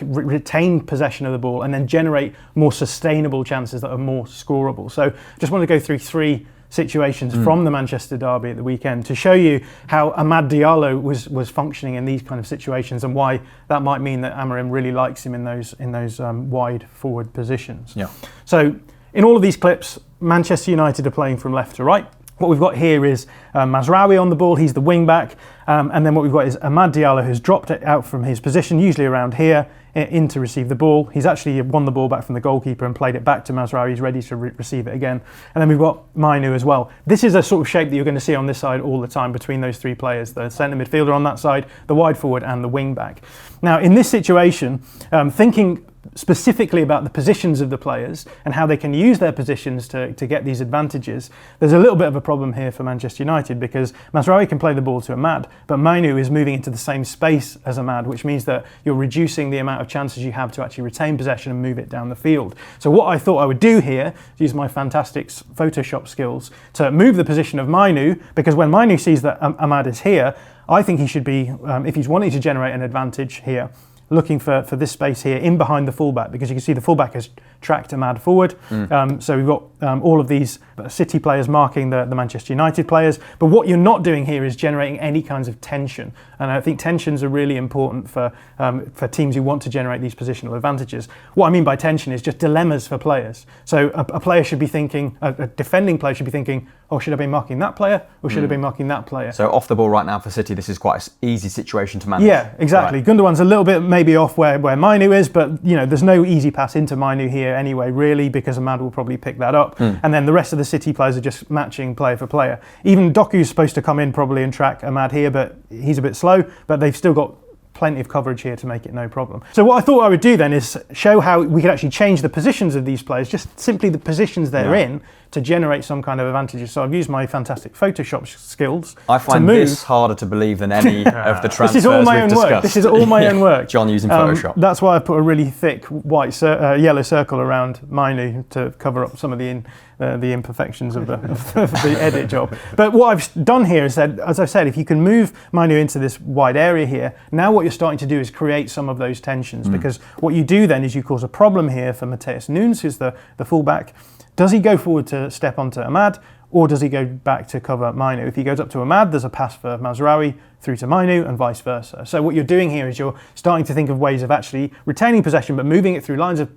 retain possession of the ball, and then generate more sustainable chances that are more scoreable. So just want to go through 3 situations from the Manchester derby at the weekend to show you how Amad Diallo was functioning in these kind of situations, and why that might mean that Amorim really likes him in those wide forward positions. Yeah. So in all of these clips, Manchester United are playing from left to right. What we've got here is Mazraoui on the ball, he's the wing back, and then what we've got is Amad Diallo, who's dropped it out from his position, usually around here, in to receive the ball. He's actually won the ball back from the goalkeeper and played it back to Mazraoui. He's ready to receive it again. And then we've got Mainu as well. This is a sort of shape that you're going to see on this side all the time between those 3 players, the centre midfielder on that side, the wide forward and the wing back. Now in this situation, thinking specifically about the positions of the players and how they can use their positions to get these advantages, there's a little bit of a problem here for Manchester United, because Mazraoui can play the ball to Amad, but Mainu is moving into the same space as Amad, which means that you're reducing the amount of chances you have to actually retain possession and move it down the field. So what I thought I would do here is use my fantastic Photoshop skills to move the position of Mainu, because when Mainu sees that Amad is here, I think he should be, if he's wanting to generate an advantage here, looking for this space here in behind the fullback, because you can see the fullback has tracked Amad forward. So we've got all of these City players marking the Manchester United players. But what you're not doing here is generating any kinds of tension. And I think tensions are really important for teams who want to generate these positional advantages. What I mean by tension is just dilemmas for players. So a player should be thinking, a defending player should be thinking, oh, should I be marking that player or should I be marking that player? So off the ball right now for City, this is quite an easy situation to manage. Yeah, exactly. Right. Gundogan's a little bit maybe off where Mainu is, but there's no easy pass into Mainu here anyway, really, because Amad will probably pick that up. And then the rest of the City players are just matching player for player. Even Doku's supposed to come in probably and track Amad here, but he's a bit slow, but they've still got plenty of coverage here to make it no problem. So what I thought I would do then is show how we could actually change the positions of these players, just simply the positions they're in, to generate some kind of advantages. So I've used my fantastic Photoshop skills. I find this harder to believe than any of the transfers This is all my own work. This is all my own work. John using Photoshop. That's why I put a really thick white yellow circle around Mainu to cover up some of the imperfections of the edit job. But what I've done here is that, as I said, if you can move Mainu into this wide area here, now what you're starting to do is create some of those tensions, because what you do then is you cause a problem here for Matheus Nunes, who's the fullback. Does he go forward to step onto Amad, or does he go back to cover Mainu? If he goes up to Amad, there's a pass for Mazraoui through to Mainu and vice versa. So what you're doing here is you're starting to think of ways of actually retaining possession but moving it through lines of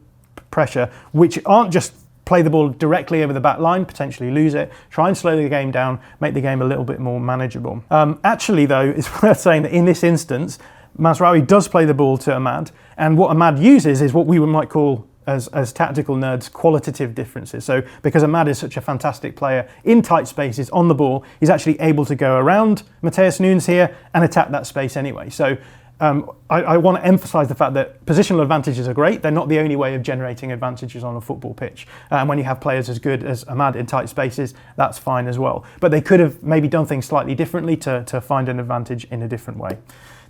pressure which aren't just play the ball directly over the back line, potentially lose it, try and slow the game down, make the game a little bit more manageable. Actually though, it's worth saying that in this instance, Mazraoui does play the ball to Amad, and what Amad uses is what we might call, as tactical nerds, qualitative differences. So because Amad is such a fantastic player in tight spaces on the ball, he's actually able to go around Matheus Nunes here and attack that space anyway. So I want to emphasise the fact that positional advantages are great. They're not the only way of generating advantages on a football pitch. And when you have players as good as Amad in tight spaces, that's fine as well. But they could have maybe done things slightly differently to find an advantage in a different way.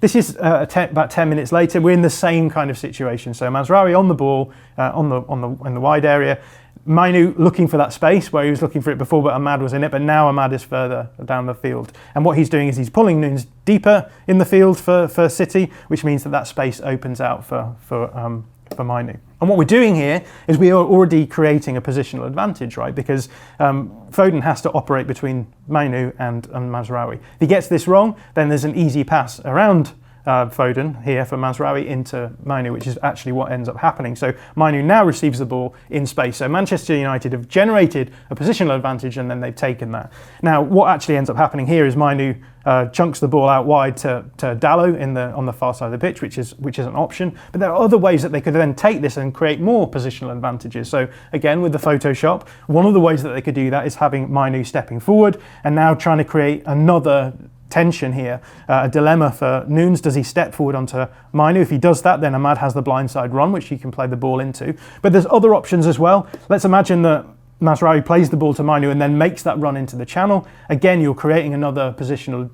This is about 10 minutes later. We're in the same kind of situation. So Mazraoui on the ball, in the wide area. Mainu looking for that space where he was looking for it before, but Amad was in it. But now Amad is further down the field, and what he's doing is he's pulling Nunes deeper in the field for City, which means that space opens out for Mainu. And what we're doing here is we are already creating a positional advantage, right? Because Foden has to operate between Mainu and Mazraoui. If he gets this wrong, then there's an easy pass around Foden here for Mazraoui into Manu, which is actually what ends up happening. So Manu now receives the ball in space. So Manchester United have generated a positional advantage and then they've taken that. Now, what actually ends up happening here is Manu chunks the ball out wide to Dalot on the far side of the pitch, which is an option. But there are other ways that they could then take this and create more positional advantages. So again, with the Photoshop, one of the ways that they could do that is having Manu stepping forward and now trying to create another tension here, a dilemma for Nunes. Does he step forward onto Manu? If he does that, then Ahmad has the blindside run, which he can play the ball into. But there's other options as well. Let's imagine that Mazraoui plays the ball to Manu and then makes that run into the channel. Again, you're creating another positional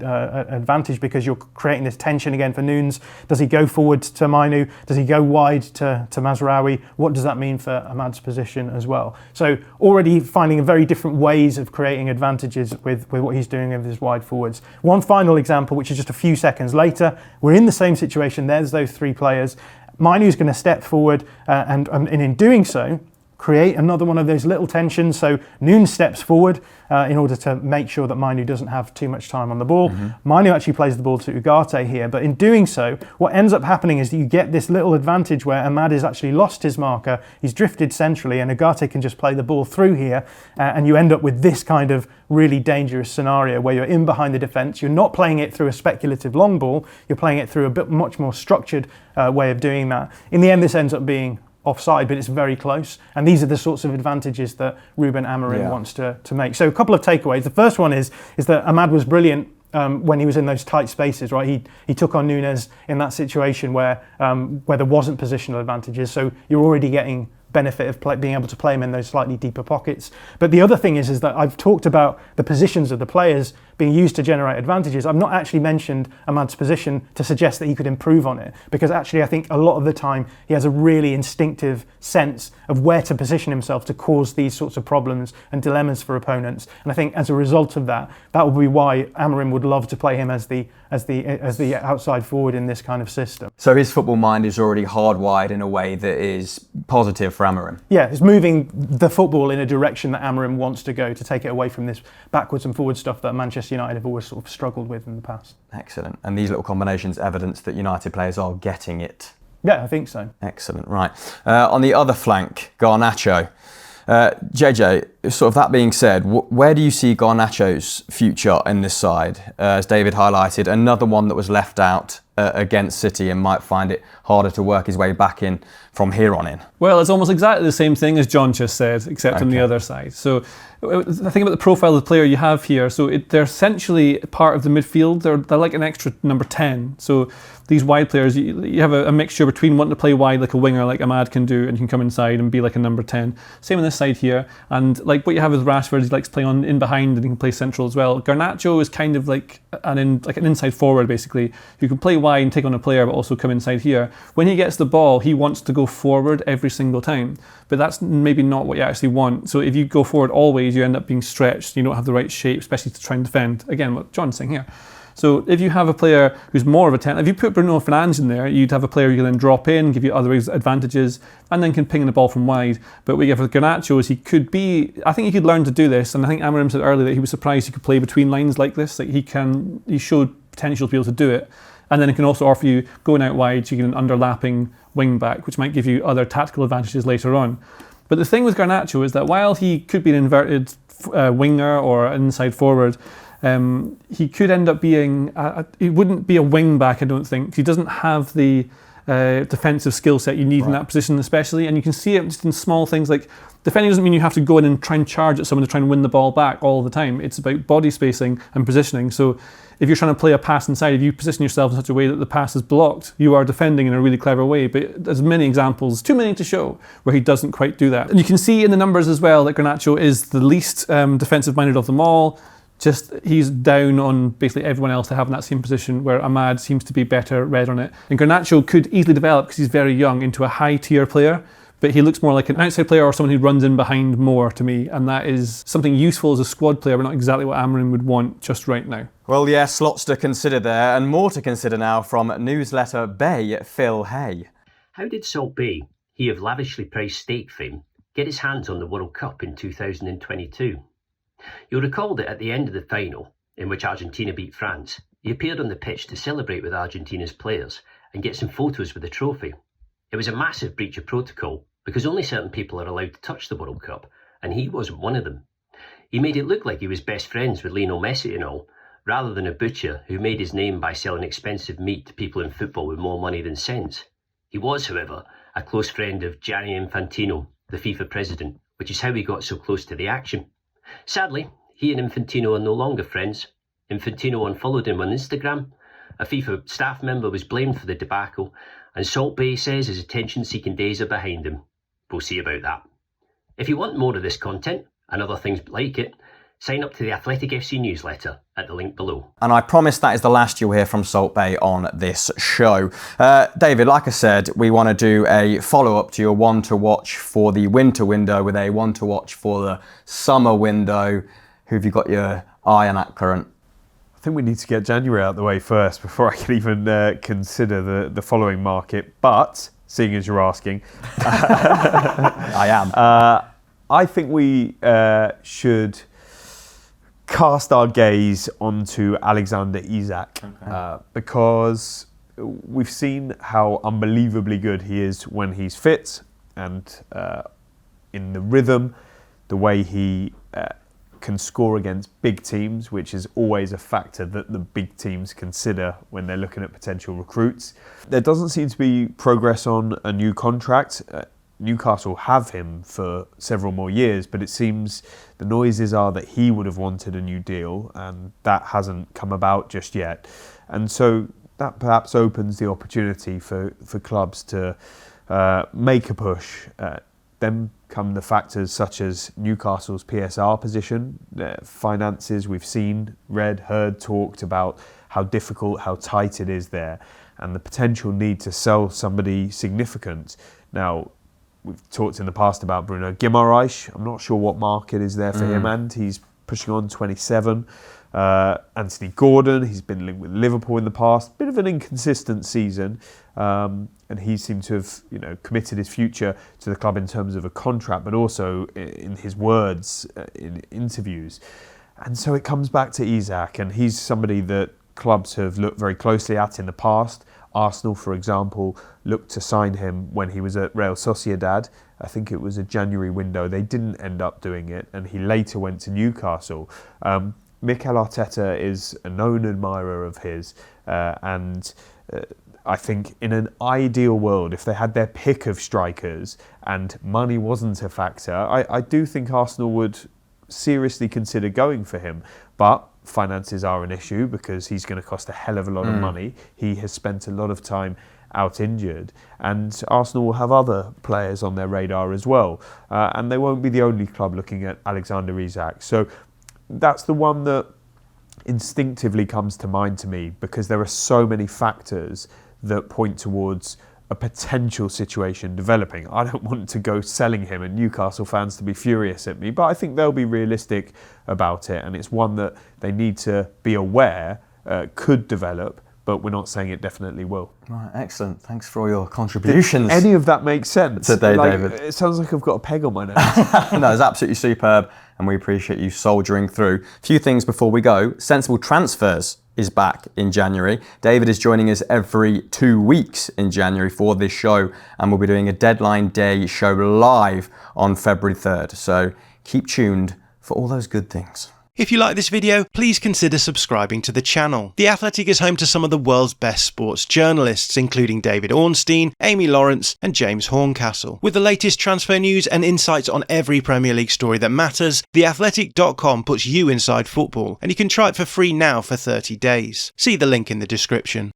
advantage because you're creating this tension again for Nunes. Does he go forward to Manu? Does he go wide to Mazraoui? What does that mean for Ahmad's position as well? So already finding very different ways of creating advantages with what he's doing with his wide forwards. One final example, which is just a few seconds later. We're in the same situation. There's those three players. Manu's going to step forward and in doing so, create another one of those little tensions. So Nunes steps forward in order to make sure that Manu doesn't have too much time on the ball. Manu actually plays the ball to Ugarte here, but in doing so, what ends up happening is that you get this little advantage where Ahmad has actually lost his marker, he's drifted centrally, and Ugarte can just play the ball through here, and you end up with this kind of really dangerous scenario where you're in behind the defence, you're not playing it through a speculative long ball, you're playing it through a bit much more structured way of doing that. In the end, this ends up being offside, but it's very close. And these are the sorts of advantages that Ruben Amorim wants to make. So a couple of takeaways. The first one is that Ahmad was brilliant when he was in those tight spaces, right? He took on Nunes in that situation where there wasn't positional advantages. So you're already getting benefit of being able to play him in those slightly deeper pockets. But the other thing is that I've talked about the positions of the players being used to generate advantages. I've not actually mentioned Ahmad's position to suggest that he could improve on it, because actually I think a lot of the time he has a really instinctive sense of where to position himself to cause these sorts of problems and dilemmas for opponents. And I think as a result of that will be why Amorim would love to play him as the outside forward in this kind of system. So his football mind is already hardwired in a way that is positive for Amorim. Yeah, it's moving the football in a direction that Amorim wants to go, to take it away from this backwards and forward stuff that Manchester United have always sort of struggled with in the past. Excellent. And these little combinations evidence that United players are getting it. Yeah, I think so. Excellent. Right. On the other flank, Garnacho. JJ, sort of that being said, where do you see Garnacho's future in this side? As David highlighted, another one that was left out against City and might find it harder to work his way back in from here on in. Well, it's almost exactly the same thing as John just said, except on the other side. So the thing about the profile of the player you have here, so they're essentially part of the midfield. They're like an extra number 10. So these wide players, you have a mixture between wanting to play wide like a winger like Ahmad can do, and you can come inside and be like a number 10. Same on this side here. And like what you have with Rashford, he likes playing on in behind and he can play central as well. Garnacho is kind of like an inside forward basically, who can play wide and take on a player but also come inside here. When he gets the ball, he wants to go forward every single time, but that's maybe not what you actually want. So if you go forward always, you end up being stretched. You don't have the right shape, especially to try and defend. Again, what John's saying here. So if you have a player who's more of a 10, if you put Bruno Fernandes in there, you'd have a player who can then drop in, give you other advantages, and then can ping the ball from wide. But what you have with Garnacho is I think he could learn to do this, and I think Amorim said earlier that he was surprised he could play between lines like this. Like he showed potential to be able to do it. And then it can also offer you going out wide, so you get an underlapping wing back, which might give you other tactical advantages later on. But the thing with Garnacho is that while he could be an inverted winger or an inside forward, he could end up being, he wouldn't be a wing back, I don't think. He doesn't have the defensive skill set you need in that position especially, and you can see it just in small things like defending doesn't mean you have to go in and try and charge at someone to try and win the ball back all the time. It's about body spacing and positioning. So if you're trying to play a pass inside, if you position yourself in such a way that the pass is blocked, you are defending in a really clever way. But there's many examples, too many to show, where he doesn't quite do that. And you can see in the numbers as well that Garnacho is the least defensive minded of them all. Just he's down on basically everyone else to have in that same position, where Ahmad seems to be better read on it. And Garnacho could easily develop, because he's very young, into a high tier player, but he looks more like an outside player or someone who runs in behind more to me, and that is something useful as a squad player, but not exactly what Amorim would want just right now. Well, yeah, slots to consider there, and more to consider now from newsletter Bay, Phil Hay. How did Salt Bay, he of lavishly praised state fame, get his hands on the World Cup in 2022? You'll recall that at the end of the final, in which Argentina beat France, He appeared on the pitch to celebrate with Argentina's players and get some photos with the trophy. It was a massive breach of protocol because only certain people are allowed to touch the World Cup, and he wasn't one of them. He made it look like he was best friends with Lionel Messi and all, rather than a butcher who made his name by selling expensive meat to people in football with more money than sense. He was, however, a close friend of Gianni Infantino, the FIFA president, which is how he got so close to the action. Sadly, he and Infantino are no longer friends. Infantino unfollowed him on Instagram. A FIFA staff member was blamed for the debacle, and Salt Bae says his attention-seeking days are behind him. We'll see about that. If you want more of this content, and other things like it, sign up to the Athletic FC newsletter at the link below. And I promise that is the last you'll hear from Salt Bae on this show. David, like I said, we want to do a follow-up to your one to watch for the winter window with a one to watch for the summer window. Who have you got your eye on at current? I think we need to get January out of the way first before I can even consider the following market. But, seeing as you're asking, I am. I think we should cast our gaze onto Alexander Isak, because we've seen how unbelievably good he is when he's fit and in the rhythm, the way he can score against big teams, which is always a factor that the big teams consider when they're looking at potential recruits. There doesn't seem to be progress on a new contract. Newcastle have him for several more years, but it seems the noises are that he would have wanted a new deal, and that hasn't come about just yet. And so that perhaps opens the opportunity for clubs to make a push. Then come the factors such as Newcastle's PSR position, finances. We've seen, read, heard, talked about how difficult, how tight it is there, and the potential need to sell somebody significant. Now, we've talked in the past about Bruno Guimaraes. I'm not sure what market is there for him, and he's pushing on 27. Anthony Gordon, he's been linked with Liverpool in the past. Bit of an inconsistent season, and he seemed to have, committed his future to the club in terms of a contract, but also in his words in interviews. And so it comes back to Isak, and he's somebody that clubs have looked very closely at in the past. Arsenal, for example, looked to sign him when he was at Real Sociedad. I think it was a January window. They didn't end up doing it, and he later went to Newcastle. Mikel Arteta is a known admirer of his, and I think in an ideal world, if they had their pick of strikers and money wasn't a factor, I do think Arsenal would seriously consider going for him. But finances are an issue because he's going to cost a hell of a lot of money. He has spent a lot of time out injured, and Arsenal will have other players on their radar as well. And they won't be the only club looking at Alexander Isak. So that's the one that instinctively comes to mind to me, because there are so many factors that point towards a potential situation developing. I don't want to go selling him and Newcastle fans to be furious at me, but I think they'll be realistic about it, and it's one that they need to be aware could develop, but we're not saying it definitely will. Right, excellent. Thanks for all your contributions. Did any of that make sense today, David? It sounds like I've got a peg on my nose. No, it's absolutely superb, and we appreciate you soldiering through. A few things before we go. Sensible Transfers is back in January. David is joining us every 2 weeks in January for this show, and we'll be doing a deadline day show live on February 3rd. So keep tuned for all those good things. If you like this video, please consider subscribing to the channel. The Athletic is home to some of the world's best sports journalists, including David Ornstein, Amy Lawrence and James Horncastle. With the latest transfer news and insights on every Premier League story that matters, theathletic.com puts you inside football, and you can try it for free now for 30 days. See the link in the description.